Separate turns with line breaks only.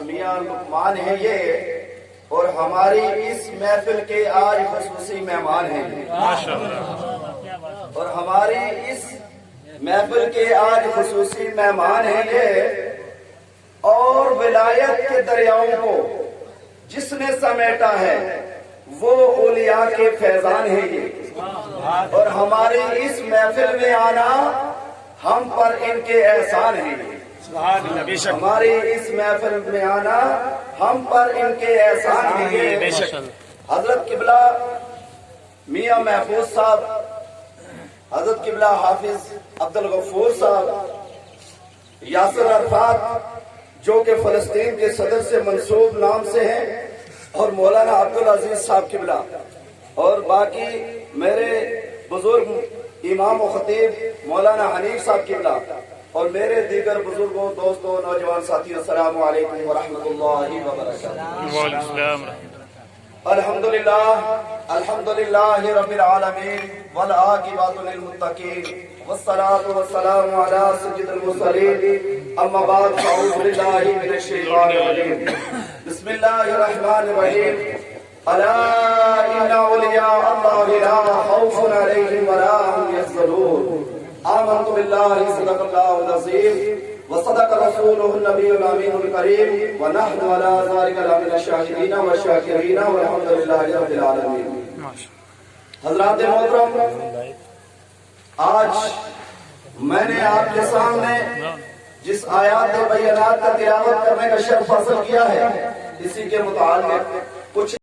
میاں لقمان ہیں یہ، اور ہماری اس محفل کے آج خصوصی مہمان ہیں اور ہماری اس محفل کے آج خصوصی مہمان ہیں یہ، اور ولایت کے دریاؤں کو جس نے سمیٹا ہے وہ اولیاء کے فیضان ہیں یہ، اور ہماری اس محفل میں آنا ہم پر ان کے احسان ہیں یہ، ہماری اس محفل میں آنا ہم پر ان کے احسان ہیں یہ۔ حضرت قبلہ میاں محفوظ صاحب، حضرت قبلہ حافظ عبدالغفور صاحب، یاسر عرفات جو کہ فلسطین کے صدر سے منسوب نام سے ہیں، اور مولانا عبدالعزیز صاحب قبلہ، اور باقی میرے بزرگ امام و خطیب مولانا حنیف صاحب قبلہ، اور میرے دیگر بزرگوں، دوستوں، نوجوان ساتھیوں، السلام علیکم ورحمۃ اللہ وبرکاتہ۔ الحمدللہ رب العالمین والعاقبۃ للمتقین والصلاة والسلام علی سید المرسلین، اما بعد فاعوذ باللہ من الشیطان الرجیم، بسم اللہ الرحمن الرحیم، الا ان اولیاء اللہ لا خوف علیہم ولا هم يحزنون، آمنت باللہ صدق اللہ العظیم وصدق رسولہ النبی الامین الکریم ونحن علی ذلک لمن الشاہدین والشاکرین والحمد للہ رب العالمین۔ حضرات محترم، آج میں نے آپ کے سامنے جس آیات بینات کا تلاوت کرنے کا شرف حاصل کیا ہے، اسی کے متعلق کچھ